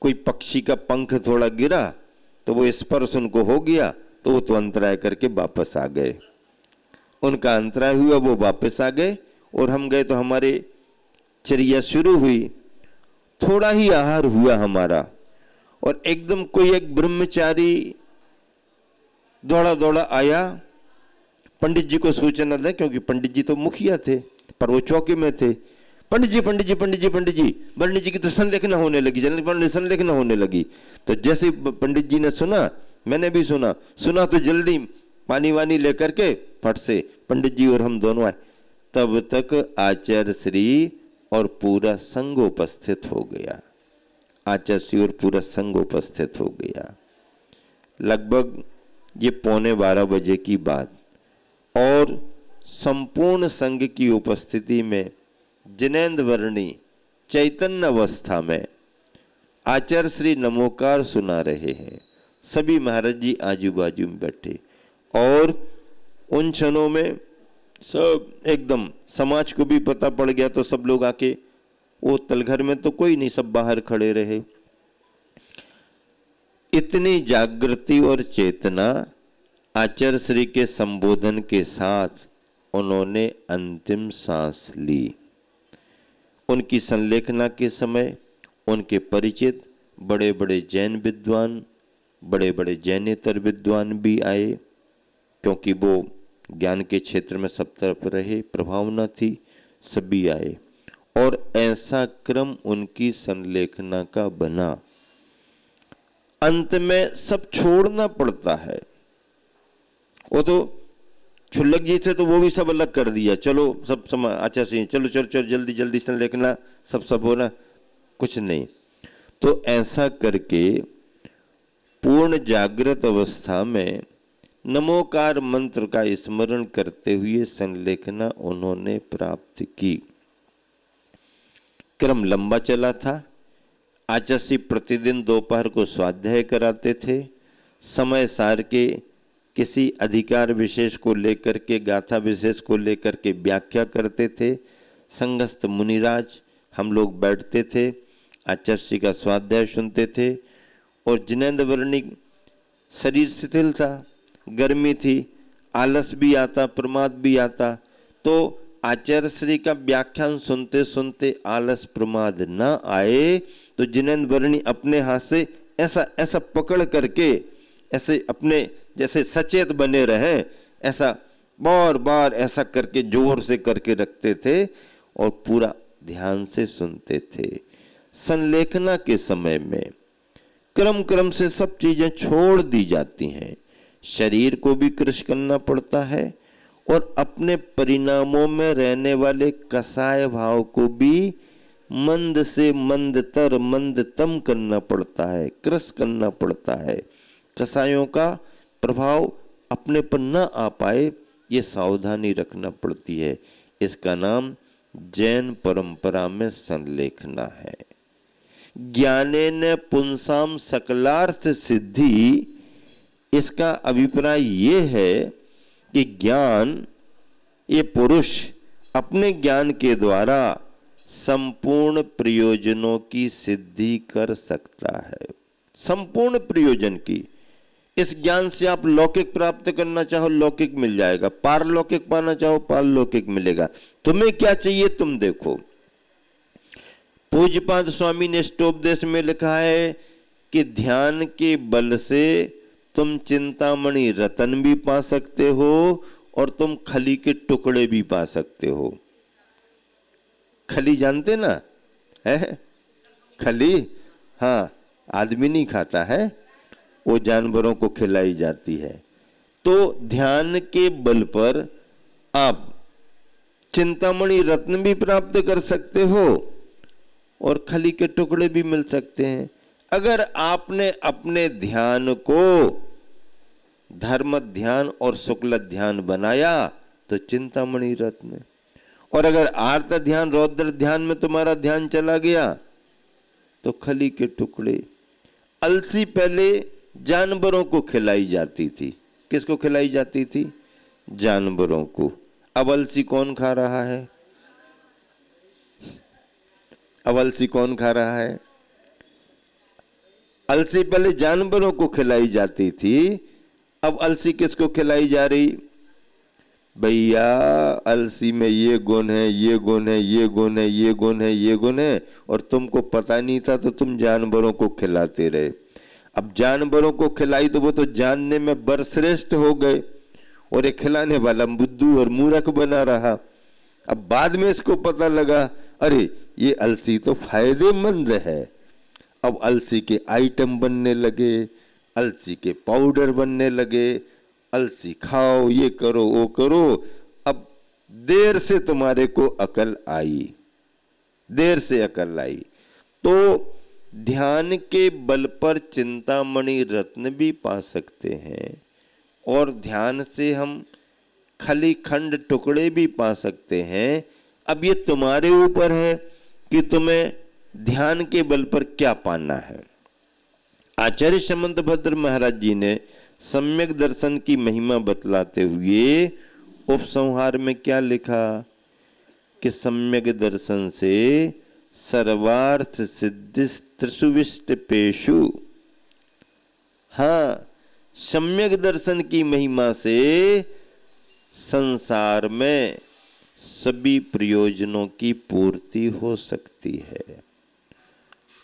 कोई पक्षी का पंख थोड़ा गिरा, तो वो स्पर्श उनको हो गया, तो वो तो अंतराय करके वापस आ गए। उनका अंतराय हुआ, वो वापस आ गए और हम गए तो हमारे चर्या शुरू हुई। थोड़ा ही आहार हुआ हमारा और एकदम कोई एक ब्रह्मचारी दौड़ा दौड़ा आया पंडित जी को सूचना दे, क्योंकि पंडित जी तो मुखिया थे पर वो चौकी में थे। पंडित जी पंडित जी पंडित जी पंडित जी, पंडित जी की तो संलेखना होने लगी, संलेखना होने लगी। तो जैसे पंडित जी ने सुना, मैंने भी सुना तो जल्दी पानी वानी लेकर के फट से पंडित जी और हम दोनों आए। तब तक आचार्य श्री और पूरा संघ उपस्थित हो गया। आचार्य श्री और पूरा संघ उपस्थित हो गया। लगभग ये 11:15 बजे की बात, और संपूर्ण संघ की उपस्थिति में जिनेंद्र वर्णी चैतन्य अवस्था में आचार्य श्री नमोकार सुना रहे हैं। सभी महाराज जी आजू बाजू में बैठे और उन क्षणों में सब एकदम समाज को भी पता पड़ गया, तो सब लोग आके, वो तलघर में तो कोई नहीं, सब बाहर खड़े रहे। इतनी जागृति और चेतना आचार्य श्री के संबोधन के साथ उन्होंने अंतिम सांस ली। उनकी संलेखना के समय उनके परिचित बड़े बड़े जैन विद्वान, बड़े बड़े जैनेतर विद्वान भी आए, क्योंकि वो ज्ञान के क्षेत्र में सब तरफ रहे, प्रभावना थी, सभी आए। और ऐसा क्रम उनकी संलेखना का बना। अंत में सब छोड़ना पड़ता है। वो तो छुल्लक जी थे तो वो भी सब अलग कर दिया, चलो सब अच्छा से चलो चलो चलो जल्दी जल्दी संलेखना, सब होना, कुछ नहीं। तो ऐसा करके पूर्ण जागृत अवस्था में नमोकार मंत्र का स्मरण करते हुए संलेखना उन्होंने प्राप्त की। क्रम लंबा चला था। आचार्य प्रतिदिन दोपहर को स्वाध्याय कराते थे। समय सार के किसी अधिकार विशेष को लेकर के, गाथा विशेष को लेकर के व्याख्या करते थे। संगस्थ मुनिराज हम लोग बैठते थे, आचार्य का स्वाध्याय सुनते थे। और जिनेंद्र वर्णिक शरीर शिथिल था, गर्मी थी, आलस भी आता, प्रमाद भी आता। तो आचार्य श्री का व्याख्यान सुनते सुनते आलस प्रमाद न आए तो जिनेंद्र वर्णी अपने हाथ से ऐसा ऐसा पकड़ करके, ऐसे अपने जैसे सचेत बने रहें, ऐसा बार बार ऐसा करके जोर से करके रखते थे और पूरा ध्यान से सुनते थे। संलेखना के समय में क्रम क्रम से सब चीजें छोड़ दी जाती हैं। शरीर को भी कृश करना पड़ता है और अपने परिणामों में रहने वाले कसाय भाव को भी मंद से मंदतर मंदतम करना पड़ता है, कृश करना पड़ता है। कसायों का प्रभाव अपने पर न आ पाए, ये सावधानी रखना पड़ती है। इसका नाम जैन परंपरा में संलेखना है। ज्ञानेन पुंसाम सकलार्थ सिद्धि, इसका अभिप्राय ये है कि ज्ञान, ये पुरुष अपने ज्ञान के द्वारा संपूर्ण प्रयोजनों की सिद्धि कर सकता है। संपूर्ण प्रयोजन की। इस ज्ञान से आप लौकिक प्राप्त करना चाहो लौकिक मिल जाएगा, पारलौकिक पाना चाहो पारलौकिक मिलेगा। तुम्हें क्या चाहिए तुम देखो। पूज्यपाद स्वामी ने इष्टोपदेश में लिखा है कि ध्यान के बल से तुम चिंतामणि रतन भी पा सकते हो और तुम खली के टुकड़े भी पा सकते हो। खली जानते ना है? खली, हाँ, आदमी नहीं खाता है, वो जानवरों को खिलाई जाती है। तो ध्यान के बल पर आप चिंतामणि रत्न भी प्राप्त कर सकते हो और खली के टुकड़े भी मिल सकते हैं। अगर आपने अपने ध्यान को धर्म ध्यान और शुक्ल ध्यान बनाया तो चिंतामणि रत्न, और अगर आर्त ध्यान रौद्र ध्यान में तुम्हारा ध्यान चला गया तो खली के टुकड़े। अलसी पहले जानवरों को खिलाई जाती थी। किसको खिलाई जाती थी? जानवरों को। अब अलसी कौन खा रहा है? अब अलसी कौन खा रहा है? अलसी पहले जानवरों को खिलाई जाती थी, अब अलसी किसको खिलाई जा रही? भैया अलसी में ये गुण है, ये गुण है, ये गुण है, ये गुण है, ये गुण है, और तुमको पता नहीं था तो तुम जानवरों को खिलाते रहे। अब जानवरों को खिलाई तो वो तो जानने में बरश्रेष्ठ हो गए और एक खिलाने वाला बुद्धू और मूर्ख बना रहा। अब बाद में इसको पता लगा, अरे ये अलसी तो फायदेमंद है। अब अलसी के आइटम बनने लगे, अलसी के पाउडर बनने लगे, अलसी खाओ, ये करो, वो करो। अब देर से तुम्हारे को अकल आई, देर से अकल आई। तो ध्यान के बल पर चिंतामणि रत्न भी पा सकते हैं और ध्यान से हम खली खंड टुकड़े भी पा सकते हैं। अब ये तुम्हारे ऊपर है कि तुम्हें ध्यान के बल पर क्या पाना है। आचार्य समंतभद्र महाराज जी ने सम्यक दर्शन की महिमा बतलाते हुए उपसंहार में क्या लिखा कि सम्यक दर्शन से सर्वार्थ सिद्धि त्रिसुविष्ट पेशु। हाँ, सम्यक दर्शन की महिमा से संसार में सभी प्रयोजनों की पूर्ति हो सकती है।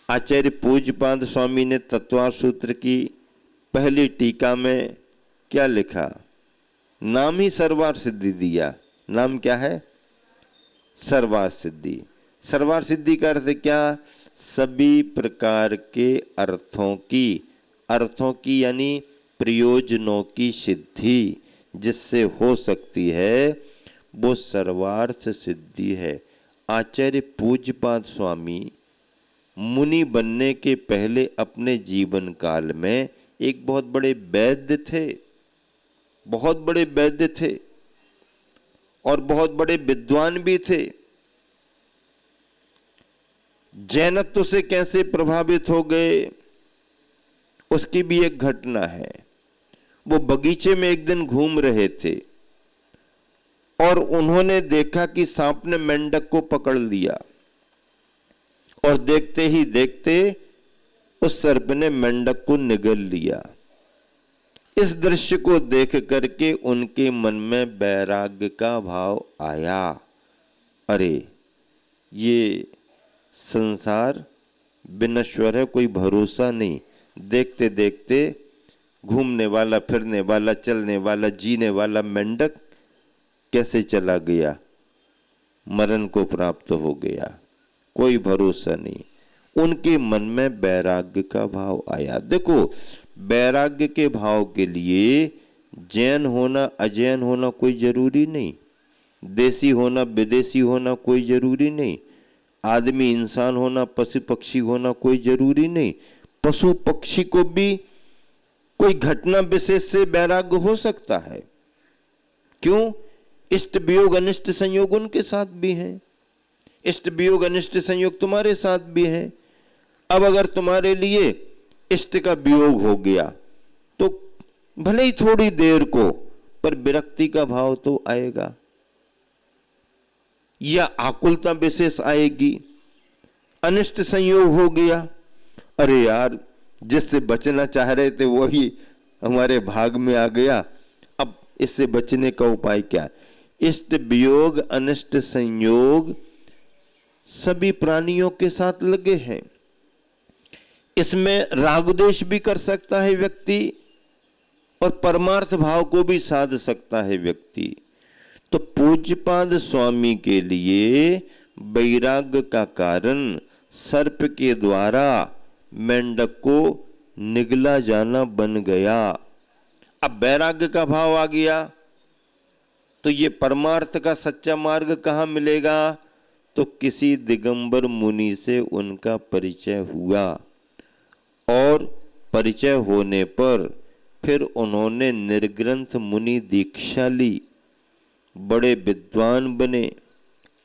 आचार्य पूज्यपाद स्वामी ने तत्वार सूत्र की पहली टीका में क्या लिखा? नाम ही सर्वार सिद्धि दिया। नाम क्या है? सर्वार सिद्धि। सर्वार सिद्धि का अर्थ क्या? सभी प्रकार के अर्थों की यानी प्रयोजनों की सिद्धि जिससे हो सकती है वो सर्वार्थ सिद्धि है। आचार्य पूज्यपाद स्वामी मुनि बनने के पहले अपने जीवन काल में एक बहुत बड़े वैद्य थे, बहुत बड़े वैद्य थे और बहुत बड़े विद्वान भी थे। जैनत्व से कैसे प्रभावित हो गए उसकी भी एक घटना है। वो बगीचे में एक दिन घूम रहे थे और उन्होंने देखा कि सांप ने मेंढक को पकड़ लिया और देखते ही देखते उस सर्प ने मेंढक को निगल लिया। इस दृश्य को देख करके उनके मन में वैराग्य का भाव आया। अरे ये संसार विनश्वर है, कोई भरोसा नहीं। देखते देखते घूमने वाला, फिरने वाला, चलने वाला, जीने वाला मेंढक कैसे चला गया, मरण को प्राप्त हो गया, कोई भरोसा नहीं। उनके मन में वैराग्य का भाव आया। देखो, वैराग्य के भाव के लिए जैन होना अजैन होना कोई जरूरी नहीं, देसी होना विदेशी होना कोई जरूरी नहीं, आदमी इंसान होना पशु पक्षी होना कोई जरूरी नहीं। पशु पक्षी को भी कोई घटना विशेष से वैराग्य हो सकता है। क्यों? इष्ट वियोग अनिष्ट संयोग उनके साथ भी है, इष्ट वियोग अनिष्ट संयोग तुम्हारे साथ भी है। अब अगर तुम्हारे लिए इष्ट का वियोग हो गया तो भले ही थोड़ी देर को, पर विरक्ति का भाव तो आएगा या आकुलता विशेष आएगी। अनिष्ट संयोग हो गया, अरे यार जिससे बचना चाह रहे थे वही हमारे भाग में आ गया, अब इससे बचने का उपाय क्या? इष्ट वियोग अनिष्ट संयोग सभी प्राणियों के साथ लगे हैं। इसमें रागद्वेष भी कर सकता है व्यक्ति और परमार्थ भाव को भी साध सकता है व्यक्ति। तो पूज्यपाद स्वामी के लिए वैराग्य का कारण सर्प के द्वारा मेंढक को निगला जाना बन गया। अब वैराग्य का भाव आ गया तो ये परमार्थ का सच्चा मार्ग कहाँ मिलेगा? तो किसी दिगंबर मुनि से उनका परिचय हुआ और परिचय होने पर फिर उन्होंने निर्ग्रंथ मुनि दीक्षा ली, बड़े विद्वान बने,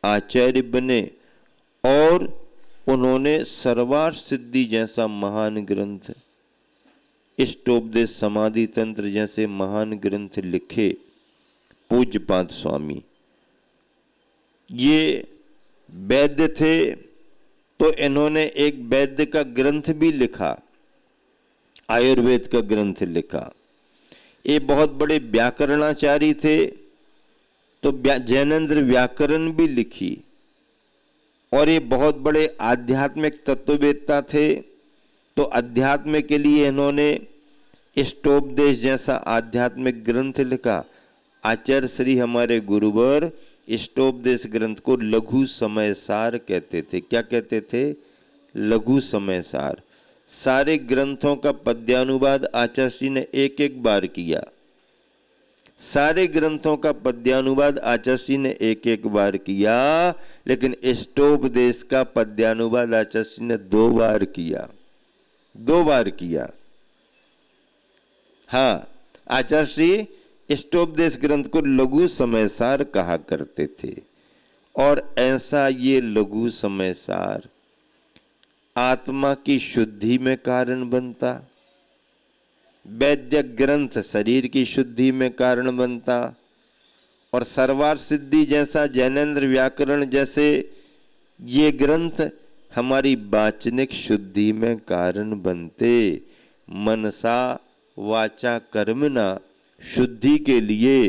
आचार्य बने और उन्होंने सर्वार्थ सिद्धि जैसा महान ग्रंथ, इष्टोपदेश समाधि तंत्र जैसे महान ग्रंथ लिखे। पूज्यपाद स्वामी ये वैद्य थे तो इन्होंने एक वैद्य का ग्रंथ भी लिखा, आयुर्वेद का ग्रंथ लिखा। ये बहुत बड़े व्याकरणाचार्य थे तो जैनेन्द्र व्याकरण भी लिखी और ये बहुत बड़े आध्यात्मिक तत्ववेत्ता थे तो अध्यात्म के लिए इन्होंने इष्टोपदेश जैसा आध्यात्मिक ग्रंथ लिखा। आचार्य श्री हमारे गुरुवर इष्टोपदेश ग्रंथ को लघु समय सार कहते थे। क्या कहते थे? लघु समय सार। सारे ग्रंथों का पद्यानुवाद आचार्य श्री ने एक एक बार किया, सारे ग्रंथों का पद्यानुवाद आचार्य श्री ने एक एक बार किया, लेकिन इष्टोपदेश का पद्यानुवाद आचार्य श्री ने 2 बार किया, 2 बार किया। हाँ, आचार्य श्री इष्टोपदेश ग्रंथ को लघु समय सार कहा करते थे और ऐसा ये लघु समय सार आत्मा की शुद्धि में कारण बनता, वैद्य ग्रंथ शरीर की शुद्धि में कारण बनता और सर्वार्थ सिद्धि जैसा जैनेन्द्र व्याकरण जैसे ये ग्रंथ हमारी वाचनिक शुद्धि में कारण बनते। मनसा वाचा कर्मणा शुद्धि के लिए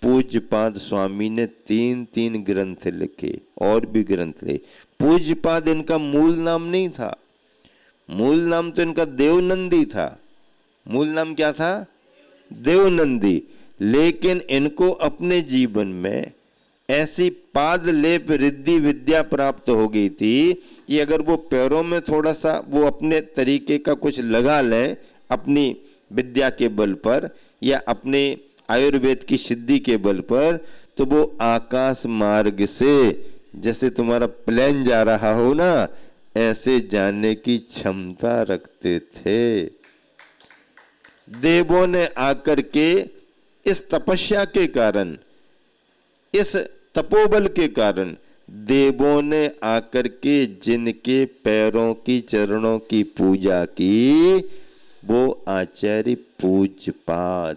पूज्यपाद स्वामी ने 3 ग्रंथ लिखे और भी ग्रंथ लिखे। पूज्यपाद इनका मूल नाम नहीं था, मूल नाम तो इनका देवनंदी था। मूल नाम क्या था? देवनंदी। लेकिन इनको अपने जीवन में ऐसी पाद लेप रिद्धि विद्या प्राप्त हो गई थी कि अगर वो पैरों में थोड़ा सा वो अपने तरीके का कुछ लगा लें अपनी विद्या के बल पर या अपने आयुर्वेद की सिद्धि के बल पर, तो वो आकाश मार्ग से जैसे तुम्हारा प्लेन जा रहा हो ना, ऐसे जाने की क्षमता रखते थे। देवों ने आकर के इस तपस्या के कारण, इस तपोबल के कारण देवों ने आकर के जिनके पैरों की, चरणों की पूजा की, वो आचार्य पूज्यपाद।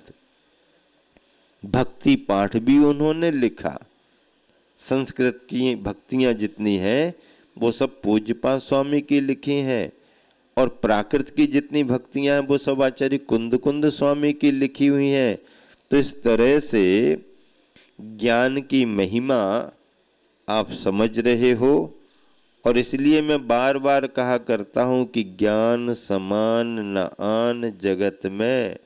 भक्ति पाठ भी उन्होंने लिखा। संस्कृत की भक्तियां जितनी हैं वो सब पूज्यपाद स्वामी की लिखी हैं, और प्राकृत की जितनी भक्तियां हैं वो सब आचार्य कुंद कुंद स्वामी की लिखी हुई हैं। तो इस तरह से ज्ञान की महिमा आप समझ रहे हो, और इसलिए मैं बार बार कहा करता हूं कि ज्ञान समान न आन जगत में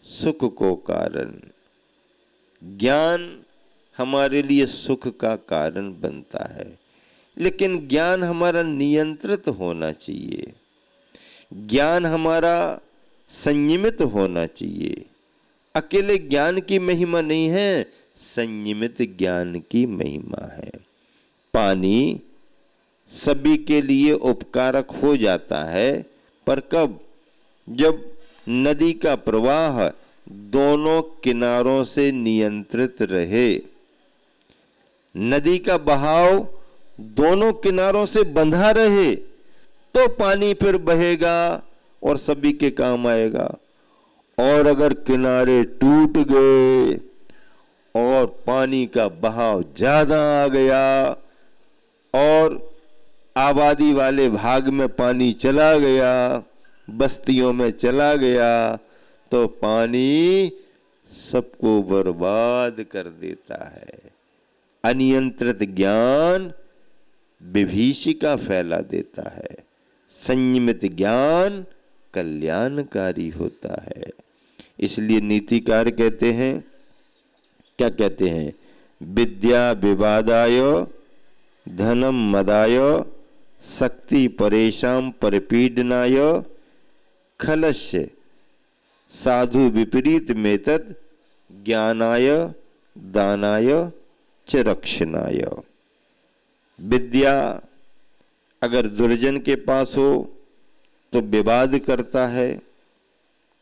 सुख को कारण। ज्ञान हमारे लिए सुख का कारण बनता है, लेकिन ज्ञान हमारा नियंत्रित होना चाहिए, ज्ञान हमारा संयमित होना चाहिए। अकेले ज्ञान की महिमा नहीं है, संयमित ज्ञान की महिमा है। पानी सभी के लिए उपकारक हो जाता है, पर कब? जब नदी का प्रवाह दोनों किनारों से नियंत्रित रहे, नदी का बहाव दोनों किनारों से बंधा रहे, तो पानी फिर बहेगा और सभी के काम आएगा। और अगर किनारे टूट गए और पानी का बहाव ज्यादा आ गया और आबादी वाले भाग में पानी चला गया, बस्तियों में चला गया, तो पानी सबको बर्बाद कर देता है। अनियंत्रित ज्ञान विभीषिका फैला देता है, संयमित ज्ञान कल्याणकारी होता है। इसलिए नीतिकार कहते हैं, क्या कहते हैं? विद्या विवादाय धनम मदाय शक्ति परेशान परपीडनाय खलस्य साधु विपरीत मेतद ज्ञानाय दानाय च रक्षणाय। विद्या अगर दुर्जन के पास हो तो विवाद करता है,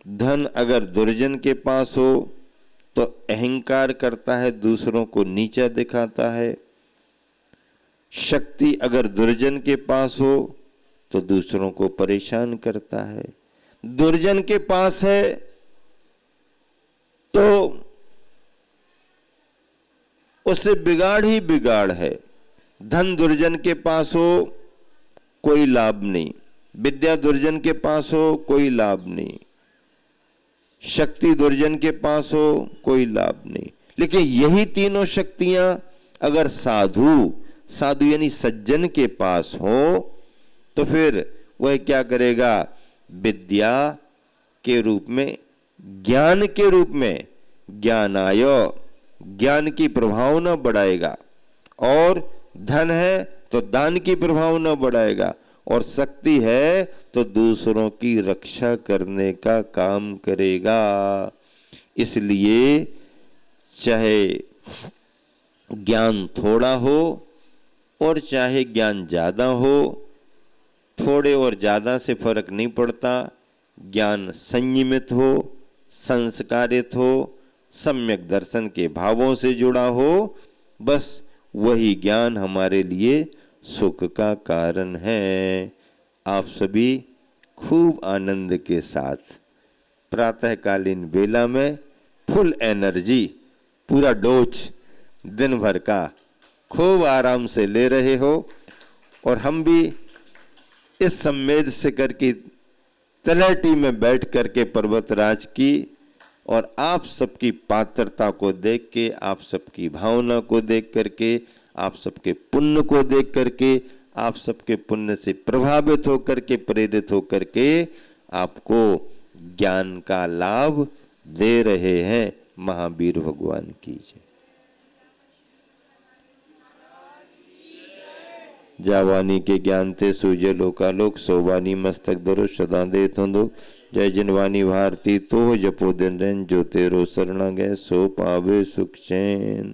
धन अगर दुर्जन के पास हो तो अहंकार करता है, दूसरों को नीचा दिखाता है, शक्ति अगर दुर्जन के पास हो तो दूसरों को परेशान करता है, दुर्जन के पास है तो उससे बिगाड़ ही बिगाड़ है। धन दुर्जन के पास हो कोई लाभ नहीं, विद्या दुर्जन के पास हो कोई लाभ नहीं, शक्ति दुर्जन के पास हो कोई लाभ नहीं। लेकिन यही तीनों शक्तियां अगर साधु यानी सज्जन के पास हो तो फिर वह क्या करेगा? विद्या के रूप में, ज्ञान के रूप में ज्ञानाय, ज्ञान की प्रभावना बढ़ाएगा, और धन है तो दान की प्रभावना बढ़ाएगा, और शक्ति है तो दूसरों की रक्षा करने का काम करेगा। इसलिए चाहे ज्ञान थोड़ा हो और चाहे ज्ञान ज्यादा हो, थोड़े और ज्यादा से फर्क नहीं पड़ता। ज्ञान संयमित हो, संस्कारित हो, सम्यक दर्शन के भावों से जुड़ा हो, बस वही ज्ञान हमारे लिए सुख का कारण है। आप सभी खूब आनंद के साथ प्रातःकालीन बेला में फुल एनर्जी, पूरा डोज दिन भर का खूब आराम से ले रहे हो, और हम भी इस सम्मेद शिखर की तलहटी में बैठ करके पर्वतराज की और आप सबकी पात्रता को देख के, आप सबकी भावना को देख करके, आप सबके पुण्य को देख करके, आप सबके पुण्य से प्रभावित होकर के, प्रेरित होकर के आपको ज्ञान का लाभ दे रहे हैं। महावीर भगवान की जय। जावानी के ज्ञान ते सूझे लोकालोक, सोवानी मस्तक धरो सदा दे थोंदो। जय जिनवानी भारती तो जपो दिन रैन, जो तेरो शरणा गए सो पावे सुख चैन।